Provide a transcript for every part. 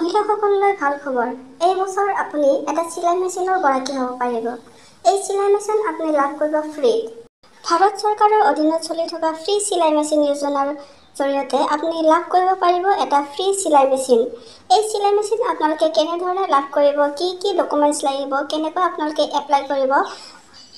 মহিলাসকললৈ ভাল খবৰ। এই বছৰ আপুনি এটা চিলাই মেচিনৰ গৰাকী হ'ব পাৰিব। এই চিলাই মেচিন আপুনি লাভ কৰিব ফ্ৰীত। ভাৰত চৰকাৰৰ অধীনত চলি থকা ফ্ৰী চিলাই মেচিন যোজনাৰ জৰিয়তে আপুনি লাভ কৰিব পাৰিব এটা ফ্ৰী চিলাই মেচিন। এই চিলাই মেচিন আপোনালোকে কেনেধৰণে লাভ কৰিব, কি ডকুমেণ্টছ লাগিব, কেনেকৈ আপোনালোকে এপ্লাই কৰিব,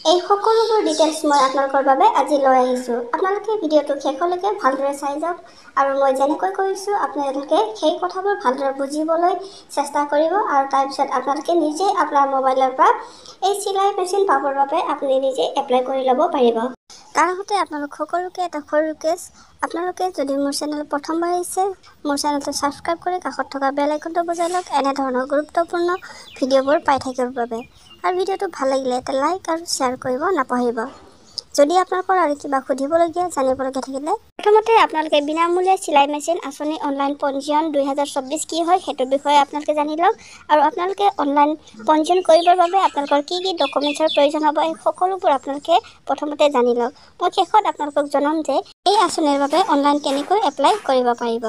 এই সকলোবোৰ ডিটেইলছ মই আপোনালোকৰ বাবে আজি লৈ আহিছোঁ। আপোনালোকে ভিডিঅ'টো শেষলৈকে ভালদৰে চাই যাওক আৰু মই যেনেকৈ কৰিছোঁ আপোনালোকে সেই কথাবোৰ ভালদৰে বুজিবলৈ চেষ্টা কৰিব আৰু তাৰপিছত আপোনালোকে নিজে আপোনাৰ মোবাইলৰ পৰা এই চিলাই মেচিন পাবৰ বাবে আপুনি নিজে এপ্লাই কৰি ল'ব পাৰিব। তাৰ আগতে আপোনালোক সকলোকে এটা সৰু ৰিকুৱেষ্ট, আপোনালোকে যদি মোৰ চেনেল প্ৰথমবাৰ আহিছে, মোৰ চেনেলটো ছাবস্ক্ৰাইব কৰি কাষত থকা বেল আইকনটো বজাই লওক এনেধৰণৰ গুৰুত্বপূৰ্ণ ভিডিঅ'বোৰ পাই থাকিবৰ বাবে। আৰু ভিডিঅ'টো ভাল লাগিলে এটা লাইক আৰু শ্বেয়াৰ কৰিব নাপাহৰিব। যদি আপোনালোকৰ আৰু কিবা সুধিবলগীয়া জানিবলগীয়া থাকিলে, প্ৰথমতে আপোনালোকে বিনামূলীয়া চিলাই মেচিন আঁচনি অনলাইন পঞ্জীয়ন 2024 কি হয় সেইটোৰ বিষয়ে আপোনালোকে জানি লওক। আৰু আপোনালোকে অনলাইন পঞ্জীয়ন কৰিবৰ বাবে আপোনালোকৰ কি ডকুমেণ্টছৰ প্ৰয়োজন হ'ব এই সকলোবোৰ আপোনালোকে প্ৰথমতে জানি লওক। মই শেষত আপোনালোকক জনাম যে এই আঁচনিৰ বাবে অনলাইন কেনেকৈ এপ্লাই কৰিব পাৰিব।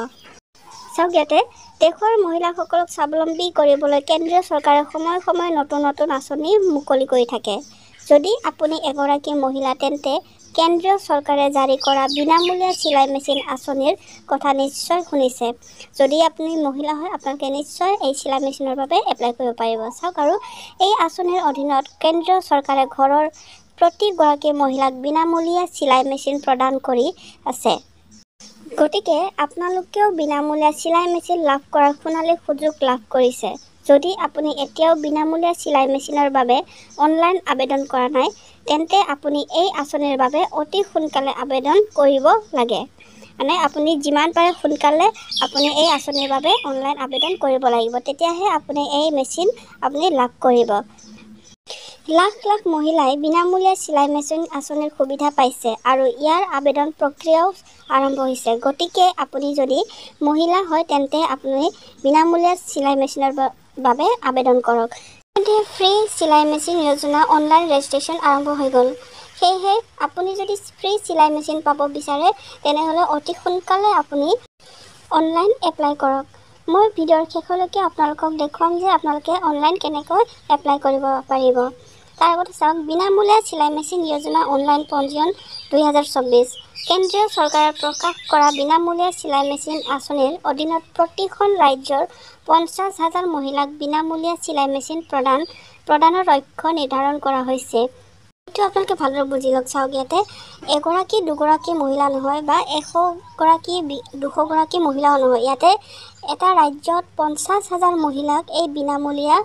চাওক, ইয়াতে দেশৰ মহিলাসকলক স্বাৱলম্বী কৰিবলৈ কেন্দ্ৰীয় চৰকাৰে সময়ে সময়ে নতুন নতুন আঁচনি মুকলি কৰি থাকে। যদি আপুনি এগৰাকী মহিলা তেন্তে কেন্দ্ৰীয় চৰকাৰে জাৰি কৰা বিনামূলীয়া চিলাই মেচিন আঁচনিৰ কথা নিশ্চয় শুনিছে। যদি আপুনি মহিলা হয় আপোনালোকে নিশ্চয় এই চিলাই মেচিনৰ বাবে এপ্লাই কৰিব পাৰিব। চাওক, আৰু এই আঁচনিৰ অধীনত কেন্দ্ৰীয় চৰকাৰে ঘৰৰ প্ৰতিগৰাকী মহিলাক বিনামূলীয়া চিলাই মেচিন প্ৰদান কৰি আছে। গতিকে আপোনালোকেও বিনামূলীয়া চিলাই মেচিন লাভ কৰাৰ সোণালী সুযোগ লাভ কৰিছে। যদি আপুনি এতিয়াও বিনামূলীয়া চিলাই মেচিনৰ বাবে অনলাইন আবেদন কৰা নাই, তেন্তে আপুনি এই আঁচনিৰ বাবে অতি সোনকালে আবেদন কৰিব লাগে। মানে আপুনি যিমান পাৰে সোনকালে আপুনি এই আঁচনিৰ বাবে অনলাইন আবেদন কৰিব লাগিব, তেতিয়াহে আপুনি এই মেচিন আপুনি লাভ কৰিব। লাখ লাখ মহিলাই বিনামূলীয়া চিলাই মেচিন আঁচনিৰ সুবিধা পাইছে আৰু ইয়াৰ আবেদন প্ৰক্ৰিয়াও আৰম্ভ হৈছে। গতিকে আপুনি যদি মহিলা হয় তেন্তে আপুনি বিনামূলীয়া চিলাই মেচিনৰ বাবে আবেদন কৰক। ইতিমধ্যে ফ্ৰী চিলাই মেচিন যোজনা অনলাইন ৰেজিষ্ট্ৰেশ্যন আৰম্ভ হৈ গ'ল। সেয়েহে আপুনি যদি ফ্ৰী চিলাই মেচিন পাব বিচাৰে তেনেহ'লে অতি সোনকালে আপুনি অনলাইন এপ্লাই কৰক। মই ভিডিঅ'ৰ শেষলৈকে আপোনালোকক দেখুৱাম যে আপোনালোকে অনলাইন কেনেকৈ এপ্লাই কৰিব পাৰিব। তাৰ আগতে চাওক, বিনামূলীয়া চিলাই মেচিন যোজনা অনলাইন পঞ্জীয়ন 2024 কেন্দ্ৰীয় চৰকাৰে প্ৰকাশ কৰা বিনামূলীয়া চিলাই মেচিন আঁচনিৰ অধীনত প্ৰতিখন ৰাজ্যৰ 50,000 মহিলাক বিনামূলীয়া চিলাই মেচিন প্ৰদানৰ লক্ষ্য নিৰ্ধাৰণ কৰা হৈছে। এইটো আপোনালোকে ভালদৰে বুজি লওক। চাওক, ইয়াতে এগৰাকী দুগৰাকী মহিলা নহয় বা 100গৰাকী 200গৰাকী মহিলাও নহয়, ইয়াতে এটা ৰাজ্যত 50,000 মহিলাক এই বিনামূলীয়া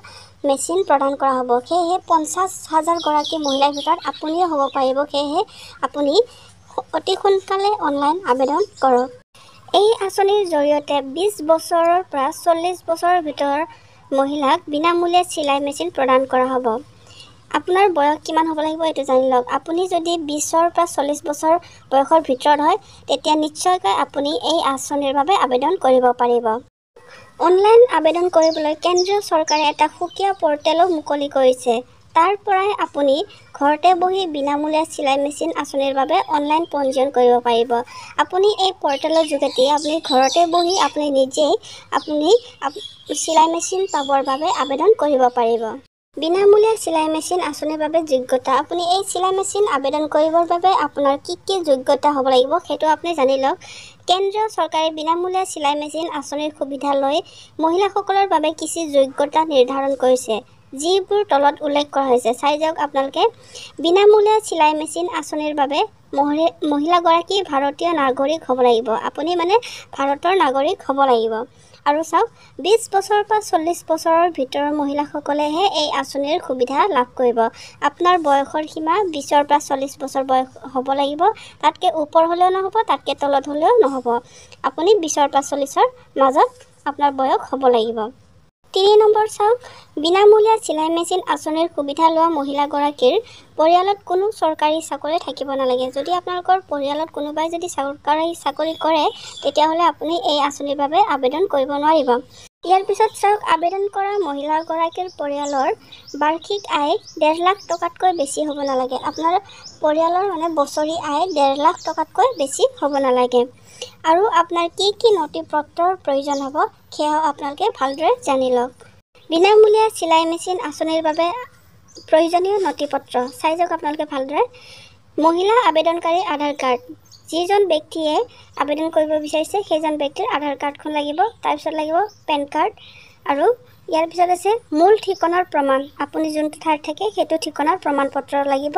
মেচিন প্ৰদান কৰা হ'ব। সেয়েহে 50,000গৰাকী মহিলাৰ ভিতৰত আপুনিও হ'ব পাৰিব। সেয়েহে আপুনি অতি সোনকালে অনলাইন আবেদন কৰক। এই আঁচনিৰ জৰিয়তে 20 বছৰৰ পৰা 40 বছৰৰ ভিতৰৰ মহিলাক বিনামূলীয়া চিলাই মেচিন প্ৰদান কৰা হ'ব। আপোনাৰ বয়স কিমান হ'ব লাগিব এইটো জানি লওক। আপুনি যদি 20ৰ পৰা 40 বছৰ বয়সৰ ভিতৰত হয় তেতিয়া নিশ্চয়কৈ আপুনি এই আঁচনিৰ বাবে আবেদন কৰিব পাৰিব। অনলাইন আবেদন কৰিবলৈ কেন্দ্ৰীয় চৰকাৰে এটা সুকীয়া পৰ্টেলো মুকলি কৰিছে। তাৰ পৰাই আপুনি ঘৰতে বহি বিনামূলীয়া চিলাই মেচিন আঁচনিৰ বাবে অনলাইন পঞ্জীয়ন কৰিব পাৰিব। আপুনি এই পৰ্টেলৰ যোগেদি আপুনি ঘৰতে বহি আপুনি নিজেই চিলাই মেচিন পাবৰ বাবে আবেদন কৰিব পাৰিব। বিনামূলীয়া চিলাই মেচিন আঁচনিৰ বাবে যোগ্যতা। আপুনি এই চিলাই মেচিন আবেদন কৰিবৰ বাবে আপোনাৰ কি যোগ্যতা হ'ব লাগিব সেইটো আপুনি জানি লওক। কেন্দ্ৰীয় চৰকাৰে বিনামূলীয়া চিলাই মেচিন আঁচনিৰ সুবিধা লৈ মহিলাসকলৰ বাবে কিছু যোগ্যতা নিৰ্ধাৰণ কৰিছে, যিবোৰ তলত উল্লেখ কৰা হৈছে। চাই যাওক আপোনালোকে। বিনামূলীয়া চিলাই মেচিন আঁচনিৰ বাবে মহিলাগৰাকী ভাৰতীয় নাগৰিক হ'ব লাগিব। আপুনি মানে ভাৰতৰ নাগৰিক হ'ব লাগিব। আৰু চাওক, 20 বছৰৰ পৰা 40 বছৰৰ ভিতৰৰ মহিলাসকলেহে এই আঁচনিৰ সুবিধা লাভ কৰিব। আপোনাৰ বয়সৰ সীমা 20ৰ পৰা 40 বছৰ বয়স হ'ব লাগিব। তাতকৈ ওপৰ হ'লেও নহ'ব, তাতকৈ তলত হ'লেও নহ'ব। আপুনি 20ৰ পৰা 40ৰ মাজত আপোনাৰ বয়স হ'ব লাগিব। 3 নম্বৰ চাওক, বিনামূলীয়া চিলাই মেচিন আঁচনিৰ সুবিধা লোৱা মহিলাগৰাকীৰ পৰিয়ালত কোনো চৰকাৰী চাকৰি থাকিব নালাগে। যদি আপোনালোকৰ পৰিয়ালত কোনোবাই যদি চৰকাৰী চাকৰি কৰে তেতিয়াহ'লে আপুনি এই আঁচনিৰ বাবে আবেদন কৰিব নোৱাৰিব। ইয়াৰ পিছত চাওক, আবেদন কৰা মহিলাগৰাকীৰ পৰিয়ালৰ বাৰ্ষিক আয় 1.5 লাখ টকাতকৈ বেছি হ'ব নালাগে। আপোনাৰ পৰিয়ালৰ মানে বছৰি আয় 1.5 লাখ টকাতকৈ বেছি হ'ব নালাগে। আৰু আপোনাৰ কি কি নথিপত্ৰৰ প্ৰয়োজন হ'ব সেয়াও আপোনালোকে ভালদৰে জানি লওক। বিনামূলীয়া চিলাই মেচিন আঁচনিৰ বাবে প্ৰয়োজনীয় নথিপত্ৰ চাই যাওক আপোনালোকে ভালদৰে। মহিলা আবেদনকাৰী আধাৰ কাৰ্ড, যিজন ব্যক্তিয়ে আবেদন কৰিব বিচাৰিছে সেইজন ব্যক্তিৰ আধাৰ কাৰ্ডখন লাগিব। তাৰপিছত লাগিব পেন কাৰ্ড, আৰু ইয়াৰ পিছত আছে মূল ঠিকনাৰ প্ৰমাণ, আপুনি যোনটো ঠাইত থাকে সেইটো ঠিকনাৰ প্ৰমাণপত্ৰ লাগিব।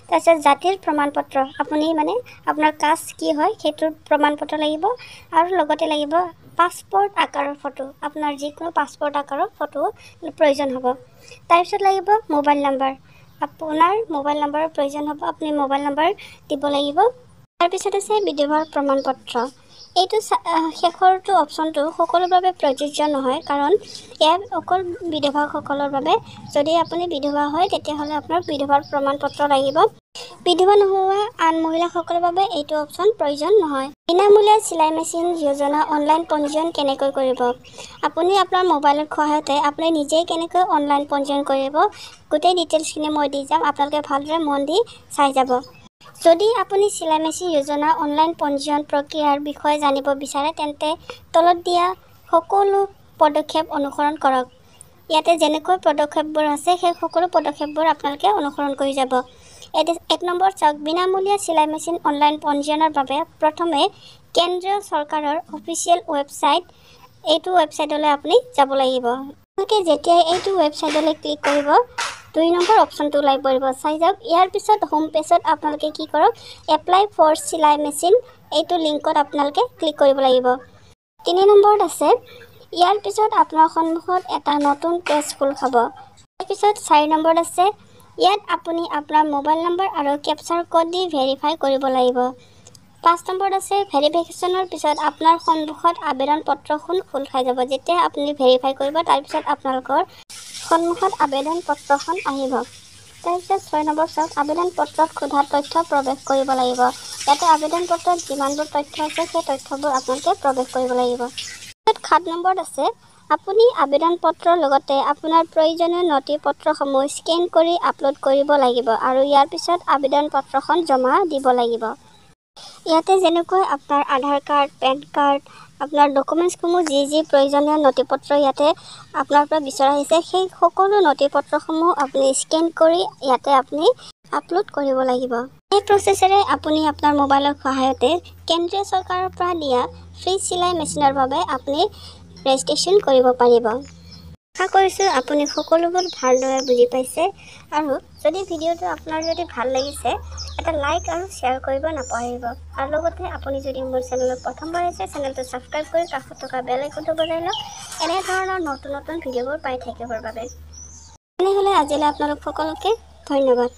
তাৰপিছত জাতিৰ প্ৰমাণপত্ৰ, আপুনি মানে আপোনাৰ কাষ্ট কি হয় সেইটোৰ প্ৰমাণপত্ৰ লাগিব, আৰু লগতে লাগিব পাছপৰ্ট আকাৰৰ ফটো, আপোনাৰ যিকোনো পাছপৰ্ট আকাৰৰ ফটো প্ৰয়োজন হ'ব। তাৰপিছত লাগিব মোবাইল নাম্বাৰ, আপোনাৰ মোবাইল নাম্বাৰৰ প্ৰয়োজন হ'ব, আপুনি মোবাইল নাম্বাৰ দিব লাগিব। তাৰপিছত আছে বিধৱাৰ প্ৰমাণপত্ৰ। এইটো শেষৰটো অপশ্যনটো সকলোৰ বাবে প্ৰযোজ্য নহয়, কাৰণ ইয়াত অকল বিধৱাসকলৰ বাবে। যদি আপুনি বিধৱা হয় তেতিয়াহ'লে আপোনাৰ বিধৱাৰ প্ৰমাণপত্ৰ লাগিব। বিধৱা নোহোৱা আন মহিলাসকলৰ বাবে এইটো অপশ্যন প্ৰয়োজন নহয়। বিনামূলীয়া চিলাই মেচিন যোজনা অনলাইন পঞ্জীয়ন কেনেকৈ কৰিব? আপুনি আপোনাৰ মোবাইলৰ সহায়তে আপুনি নিজেই কেনেকৈ অনলাইন পঞ্জীয়ন কৰিব, গোটেই ডিটেইলছখিনি মই দি যাম, আপোনালোকে ভালদৰে মন দি চাই যাব। যদি আপুনি চিলাই মেচিন যোজনা অনলাইন পঞ্জীয়ন প্ৰক্ৰিয়াৰ বিষয়ে জানিব বিচাৰে তেন্তে তলত দিয়া সকলো পদক্ষেপ অনুসৰণ কৰক। ইয়াতে যেনেকৈ পদক্ষেপবোৰ আছে সেই সকলো পদক্ষেপবোৰ আপোনালোকে অনুসৰণ কৰি যাব। 1 নম্বৰ চাওক, বিনামূলীয়া চিলাই মেচিন অনলাইন পঞ্জীয়নৰ বাবে প্ৰথমে কেন্দ্ৰীয় চৰকাৰৰ অফিচিয়েল ৱেবছাইট, এইটো ৱেবছাইটলৈ আপুনি যাব লাগিব। আপোনালোকে যেতিয়াই এইটো ৱেবছাইটলৈ ক্লিক কৰিব 2 নম্বৰ অপশ্যনটো ওলাই পৰিব, চাই যাওক। ইয়াৰ পিছত হোম পেজত আপোনালোকে কি কৰক, এপ্লাই ফৰ চিলাই মেচিন এইটো লিংকত আপোনালোকে ক্লিক কৰিব লাগিব। 3 নম্বৰত আছে, ইয়াৰ পিছত আপোনাৰ সন্মুখত এটা নতুন পেজ খোল খাব। ইয়াৰ পিছত 4 নম্বৰত আছে, ইয়াত আপুনি আপোনাৰ মোবাইল নম্বৰ আৰু কেপচাৰ কোড দি ভেৰিফাই কৰিব লাগিব। 5 নম্বৰত আছে, ভেৰিফিকেশ্যনৰ পিছত আপোনাৰ সন্মুখত আবেদন পত্ৰখন খোল খাই যাব। যেতিয়া আপুনি ভেৰিফাই কৰিব তাৰপিছত আপোনালোকৰ সন্মুখত আবেদন পত্ৰখন আহিব। তাৰপিছত 6 নম্বৰ চাওক, আবেদন পত্ৰত সোধা তথ্য প্ৰৱেশ কৰিব লাগিব। ইয়াতে আবেদন পত্ৰত যিমানবোৰ তথ্য আছে সেই তথ্যবোৰ আপোনালোকে প্ৰৱেশ কৰিব লাগিব। 7 নম্বৰত আছে, আপুনি আবেদন পত্ৰৰ লগতে আপোনাৰ প্ৰয়োজনীয় নথিপত্ৰসমূহ স্কেন কৰি আপলোড কৰিব লাগিব আৰু ইয়াৰ পিছত আবেদন পত্ৰখন জমা দিব লাগিব। ইয়াতে যেনেকৈ আপোনাৰ আধাৰ কাৰ্ড, পেন কাৰ্ড, আপোনাৰ ডকুমেণ্টছসমূহ যি প্ৰয়োজনীয় নথিপত্ৰ ইয়াতে আপোনাৰ পৰা বিচৰা হৈছে সেই সকলো নথিপত্ৰসমূহ আপুনি স্কেন কৰি ইয়াতে আপুনি আপলোড কৰিব লাগিব। এই প্ৰচেছেৰে আপুনি আপোনাৰ মোবাইলৰ সহায়তে কেন্দ্ৰীয় চৰকাৰৰ পৰা দিয়া ফ্ৰী চিলাই মেচিনৰ বাবে আপুনি ৰেজিষ্ট্ৰেশ্যন কৰিব পাৰিব। আশা কৰিছোঁ আপুনি সকলোবোৰ ভালদৰে বুজি পাইছে, আৰু যদি ভিডিঅ'টো আপোনাৰ যদি ভাল লাগিছে এটা লাইক আৰু শ্বেয়াৰ কৰিব নাপাহৰিব। আৰু লগতে আপুনি যদি মোৰ চেনেলত প্ৰথমবাৰ আহিছে চেনেলটো ছাবস্ক্ৰাইব কৰি কাষত থকা বেল আইকনটো বজাই লওক এনেধৰণৰ নতুন ভিডিঅ'বোৰ পাই থাকিবৰ বাবে। তেনেহ'লে আজিলৈ আপোনালোক সকলোকে ধন্যবাদ।